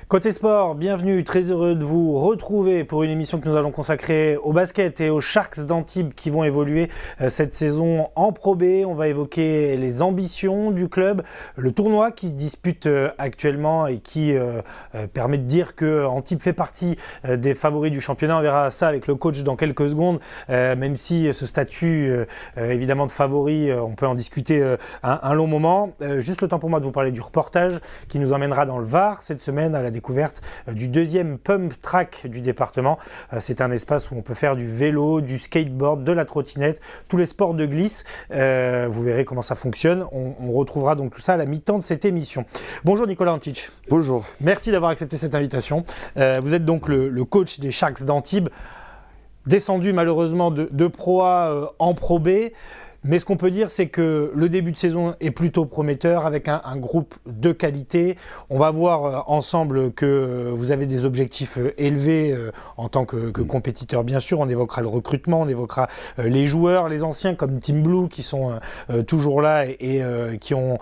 Côté sport, bienvenue, très heureux de vous retrouver pour une émission que nous allons consacrer au basket et aux Sharks d'Antibes qui vont évoluer cette saison en Pro B. On va évoquer les ambitions du club, le tournoi qui se dispute actuellement et qui permet de dire que Antibes fait partie des favoris du championnat. On verra ça avec le coach dans quelques secondes, même si ce statut évidemment de favori, on peut en discuter un long moment. Juste le temps pour moi de vous parler du reportage qui nous emmènera dans le Var cette semaine à la découverte du deuxième pump track du département. C'est un espace où on peut faire du vélo, du skateboard, de la trottinette, tous les sports de glisse. Vous verrez comment ça fonctionne. On retrouvera donc tout ça à la mi-temps de cette émission. Bonjour Nicolas Antich. Bonjour. Merci d'avoir accepté cette invitation. Vous êtes donc le coach des Sharks d'Antibes, descendu malheureusement de Pro A en Pro B. Mais ce qu'on peut dire, c'est que le début de saison est plutôt prometteur avec un groupe de qualité. On va voir ensemble que vous avez des objectifs élevés en tant que compétiteur, bien sûr. On évoquera le recrutement, on évoquera les joueurs, les anciens comme Team Blue qui sont toujours là et qui ont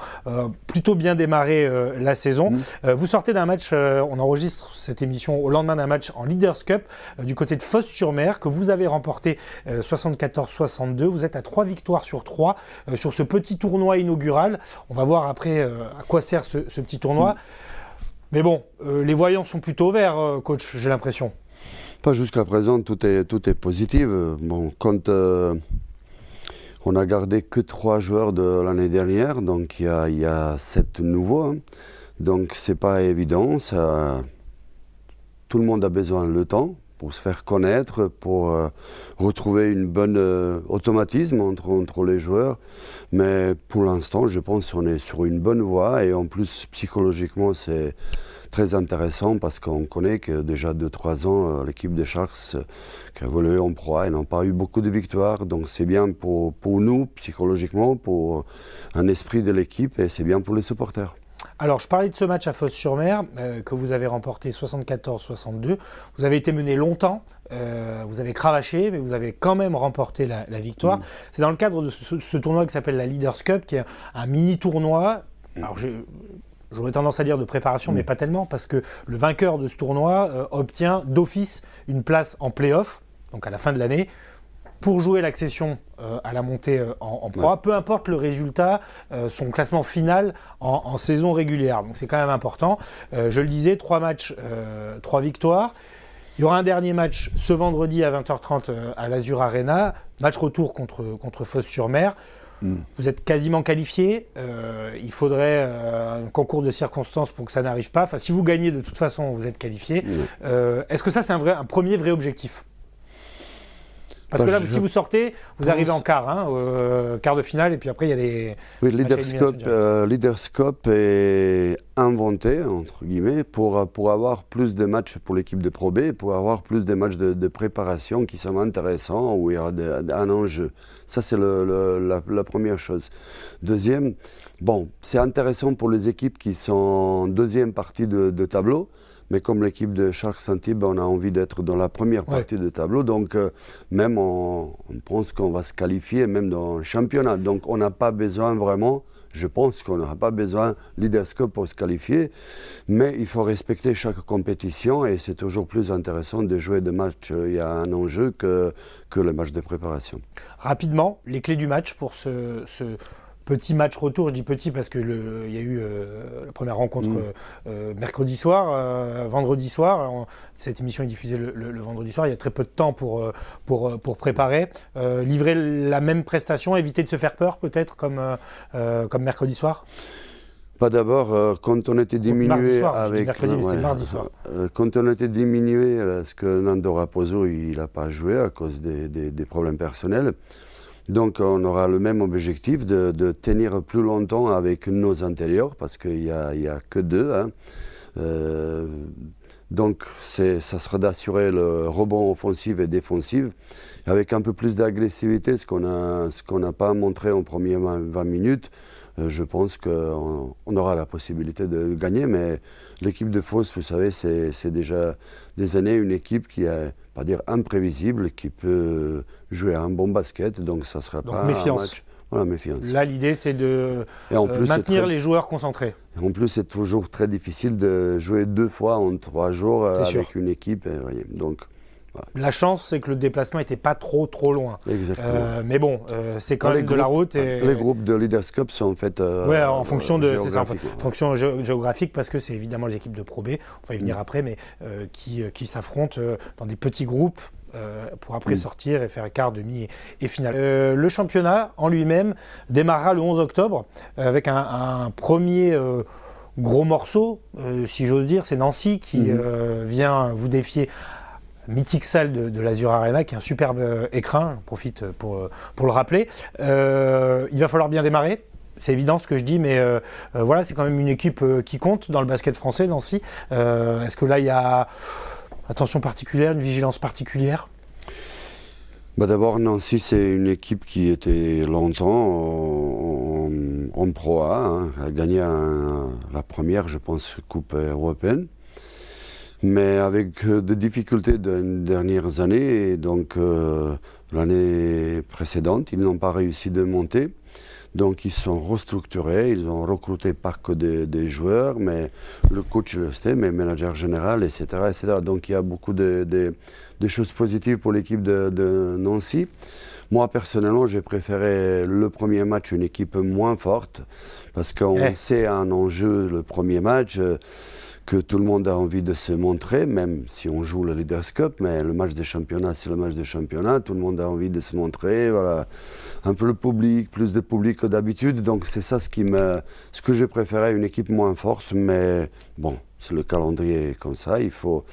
plutôt bien démarré la saison. Vous sortez d'un match, on enregistre cette émission au lendemain d'un match en Leaders Cup du côté de Fos-sur-Mer que vous avez remporté 74-62. Vous êtes à 3 victoires sur 3 sur ce petit tournoi inaugural. On va voir après à quoi sert ce petit tournoi. Mais bon, les voyants sont plutôt verts, coach, j'ai l'impression. Pas jusqu'à présent, tout est positif. Bon, quand on a gardé que 3 joueurs de l'année dernière, donc il y a 7 nouveaux. Hein. Donc c'est pas évident. Tout le monde a besoin de temps pour se faire connaître, pour retrouver une bonne automatisme entre les joueurs. Mais pour l'instant, je pense qu'on est sur une bonne voie et en plus, psychologiquement, c'est très intéressant parce qu'on connaît que déjà 2-3 ans, l'équipe des Sharks qui a évolué en Pro A, ils n'ont pas eu beaucoup de victoires. Donc c'est bien pour nous, psychologiquement, pour un esprit de l'équipe et c'est bien pour les supporters. Alors, je parlais de ce match à Fos-sur-Mer que vous avez remporté 74-62. Vous avez été mené longtemps, vous avez cravaché, mais vous avez quand même remporté la victoire. C'est dans le cadre de ce tournoi qui s'appelle la Leaders Cup, qui est un mini-tournoi. Alors, j'aurais tendance à dire de préparation, mais pas tellement, parce que le vainqueur de ce tournoi obtient d'office une place en play-off, donc à la fin de l'année, pour jouer l'accession à la montée en Pro A, peu importe le résultat, son classement final en saison régulière. Donc c'est quand même important. Je le disais, 3 matchs, 3 victoires. Il y aura un dernier match ce vendredi à 20h30 à l'Azur Arena, match retour contre Fos-sur-Mer. Vous êtes quasiment qualifié, il faudrait un concours de circonstances pour que ça n'arrive pas. Enfin, si vous gagnez, de toute façon, vous êtes qualifié. Est-ce que ça, c'est un premier vrai objectif ? Parce que là, si vous sortez, vous arrivez en quart, quart de finale, et puis après, il y a des... Oui, Leaders Cup est inventé, entre guillemets, pour avoir plus de matchs pour l'équipe de Pro B, pour avoir plus de matchs de préparation qui sont intéressants, où il y aura un enjeu. Ça, c'est la première chose. Deuxième, bon, c'est intéressant pour les équipes qui sont en deuxième partie de tableau, mais comme l'équipe de Sharks Antibes, on a envie d'être dans la première partie du tableau. Donc, même on pense qu'on va se qualifier, même dans le championnat. Donc, on n'a pas besoin vraiment, je pense qu'on n'aura pas besoin Leaders Cup pour se qualifier. Mais il faut respecter chaque compétition et c'est toujours plus intéressant de jouer des matchs. Il y a un enjeu que les matchs de préparation. Rapidement, les clés du match pour ce petit match retour, je dis petit parce que il y a eu la première rencontre mercredi soir, vendredi soir. Cette émission est diffusée le vendredi soir. Il y a très peu de temps pour préparer. Livrer la même prestation, éviter de se faire peur peut-être comme mercredi soir. Pas d'abord, quand on était diminué quand on était diminué, parce que Nando Raposo il n'a pas joué à cause des problèmes personnels. Donc on aura le même objectif de tenir plus longtemps avec nos intérieurs, parce qu'il y a que 2. Hein. Donc ça sera d'assurer le rebond offensif et défensif, avec un peu plus d'agressivité, ce qu'on n'a pas montré en premières 20 minutes. Je pense qu'on aura la possibilité de gagner, mais l'équipe de Fos, vous savez, c'est déjà des années une équipe qui est, pas dire imprévisible, qui peut jouer un bon basket, donc ça ne sera pas méfiance. un match. Voilà, méfiance. Là, l'idée, c'est de maintenir les joueurs concentrés. En plus, c'est toujours très difficile de jouer 2 fois en 3 jours avec une équipe. Donc, voilà. La chance, c'est que le déplacement n'était pas trop loin. Exactement. Mais bon, c'est quand même de la route. Et... Les groupes de Leaders Cup sont en fait en fonction géographique, parce que c'est évidemment les équipes de Pro B, on va y venir après, mais qui s'affrontent dans des petits groupes. Pour après sortir et faire quart, demi et finale. Le championnat en lui-même démarrera le 11 octobre avec un premier gros morceau, si j'ose dire, c'est Nancy qui vient vous défier. Mythique salle de l'Azur Arena, qui est un superbe écrin, j'en profite pour le rappeler. Il va falloir bien démarrer. C'est évident ce que je dis, mais voilà, c'est quand même une équipe qui compte dans le basket français, Nancy. Est-ce que là, il y a attention particulière, une vigilance particulière? D'abord, Nancy, c'est une équipe qui était longtemps en Pro A, hein, a gagné la première, je pense, Coupe européenne, mais avec des difficultés des dernières années. Et donc, l'année précédente, ils n'ont pas réussi de monter. Donc ils sont restructurés, ils ont recruté pas que des joueurs, mais le coach le sait, mais le manager général, etc., etc. Donc il y a beaucoup de choses positives pour l'équipe de Nancy. Moi personnellement, j'ai préféré le premier match une équipe moins forte, parce qu'on sait un enjeu le premier match, que tout le monde a envie de se montrer, même si on joue le Leaders Cup, mais le match des championnats, c'est le match des championnats, tout le monde a envie de se montrer, voilà. Un peu le public, plus de public que d'habitude, donc c'est ça ce que j'ai préféré, une équipe moins forte, mais bon, c'est le calendrier comme ça, il faut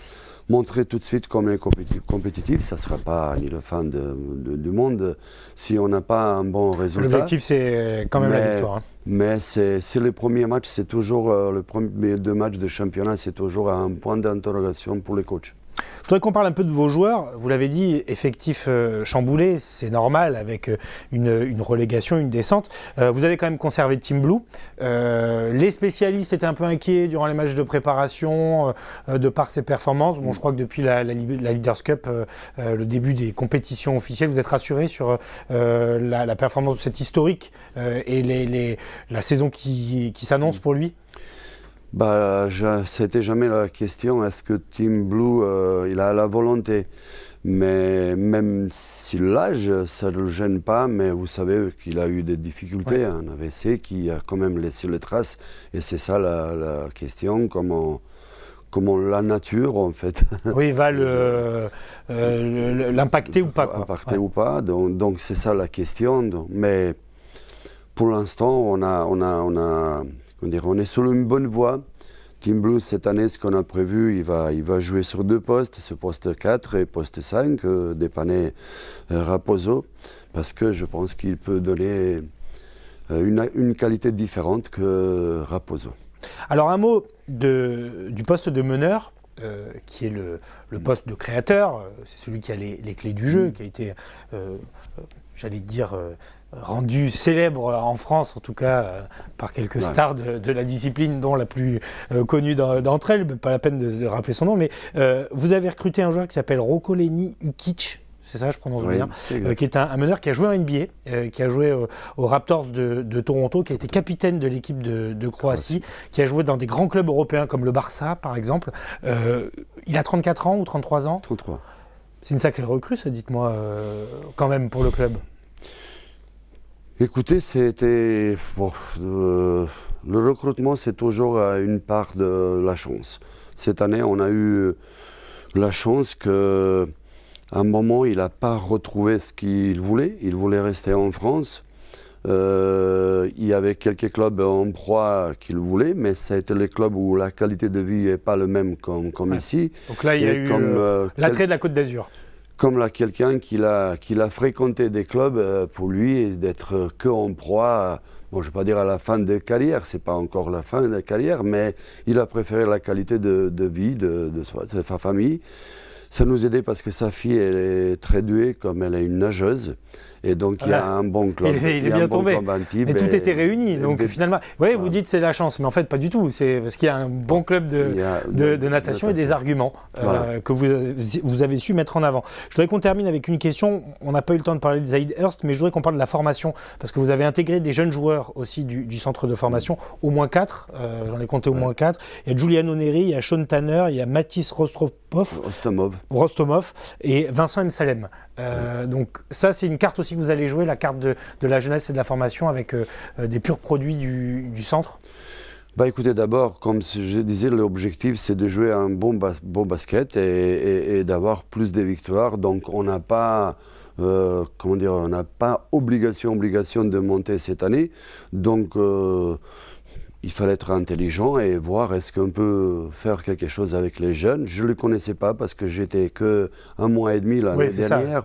montrer tout de suite comme est compétitif, ça ne sera pas ni le fin du monde si on n'a pas un bon résultat. L'objectif, c'est quand même la victoire. Hein. Mais c'est les premiers matchs, c'est toujours, le premier 2 matchs de championnat, c'est toujours un point d'interrogation pour les coachs. Je voudrais qu'on parle un peu de vos joueurs. Vous l'avez dit, effectif chamboulé, c'est normal avec une relégation, une descente. Vous avez quand même conservé Team Blue. Les spécialistes étaient un peu inquiets durant les matchs de préparation de par ses performances. Bon, je crois que depuis la Leaders Cup, le début des compétitions officielles, vous êtes rassurés sur la performance de cet historique et la saison qui s'annonce pour lui? C'était jamais la question, est-ce que Team Blue, il a la volonté? Mais même si l'âge, ça ne le gêne pas, mais vous savez qu'il a eu des difficultés, un AVC qui a quand même laissé les traces, et c'est ça la question, comment la nature, en fait, va l'impacter ou pas. Impacter ou pas, donc c'est ça la question. Mais pour l'instant, on est sur une bonne voie. Team Blue, cette année, ce qu'on a prévu, il va jouer sur 2 postes, ce poste 4 et poste 5, dépanner Raposo, parce que je pense qu'il peut donner une qualité différente que Raposo. Alors un mot du poste de meneur, qui est le poste de créateur, c'est celui qui a les clés du jeu, qui a été, j'allais dire, rendu célèbre en France, en tout cas par quelques stars de la discipline, dont la plus connue d'entre elles, pas la peine de rappeler son nom, mais vous avez recruté un joueur qui s'appelle Rokoleni Ukic, c'est ça, je prononce bien, qui est un meneur qui a joué en NBA, qui a joué aux Raptors de Toronto, qui a été capitaine de l'équipe de Croatie, qui a joué dans des grands clubs européens comme le Barça, par exemple. Il a 34 ans ou 33 ans? 33. C'est une sacrée recrue, ça, dites-moi, quand même, pour le club. Écoutez, le recrutement, c'est toujours une part de la chance. Cette année, on a eu la chance qu'à un moment, il n'a pas retrouvé ce qu'il voulait. Il voulait rester en France. Il y avait quelques clubs en proie qu'il voulait, mais ça a été les clubs où la qualité de vie n'est pas le même comme ici. Donc là, il y a eu l'attrait de la Côte d'Azur. Comme quelqu'un qui a fréquenté des clubs, pour lui, d'être que en proie, bon, je ne vais pas dire à la fin de carrière, ce n'est pas encore la fin de carrière, mais il a préféré la qualité de vie de sa famille. Ça nous aidait parce que sa fille, elle est très douée, comme elle est une nageuse. Et donc, il y a un bon club. Il est bien tombé. Mais tout était réuni. Donc, finalement, vous dites c'est la chance. Mais en fait, pas du tout. C'est parce qu'il y a un bon club de natation et des arguments que vous avez su mettre en avant. Je voudrais qu'on termine avec une question. On n'a pas eu le temps de parler de Zaïd Hurst, mais je voudrais qu'on parle de la formation. Parce que vous avez intégré des jeunes joueurs aussi du centre de formation. Au moins 4. J'en ai compté au moins 4. Il y a Giuliano Neri, il y a Sean Tanner, il y a Mathis Rostomov et Vincent M. Salem. Donc ça, c'est une carte aussi que vous allez jouer, la carte de la jeunesse et de la formation avec des purs produits du centre. Écoutez, d'abord, comme je disais, l'objectif c'est de jouer un bon basket et d'avoir plus de victoires. Donc on n'a pas on n'a pas obligation de monter cette année. Donc il fallait être intelligent et voir est-ce qu'on peut faire quelque chose avec les jeunes. Je ne le connaissais pas parce que j'étais que 1 mois et demi l'année dernière.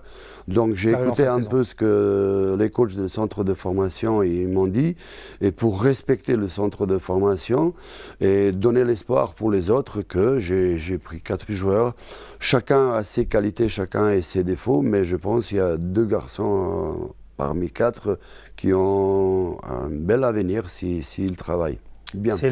Donc j'ai écouté un peu ce que les coachs du centre de formation ils m'ont dit. Et pour respecter le centre de formation et donner l'espoir pour les autres, que j'ai pris 4 joueurs. Chacun a ses qualités, chacun a ses défauts, mais je pense qu'il y a 2 garçons parmi 4 qui ont un bel avenir s'ils travaillent bien. C'est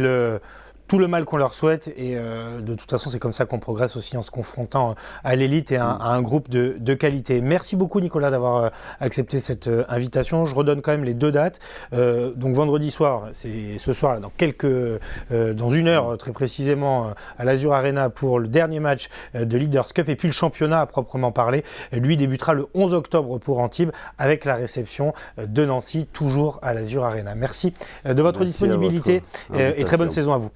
tout le mal qu'on leur souhaite et de toute façon c'est comme ça qu'on progresse aussi en se confrontant à l'élite et à un groupe de qualité. Merci beaucoup Nicolas d'avoir accepté cette invitation. Je redonne quand même les 2 dates. Donc vendredi soir, c'est ce soir dans 1 heure très précisément à l'Azur Arena pour le dernier match de Leaders Cup, et puis le championnat à proprement parler, lui débutera le 11 octobre pour Antibes avec la réception de Nancy, toujours à l'Azur Arena. Merci de votre disponibilité et très bonne saison à vous.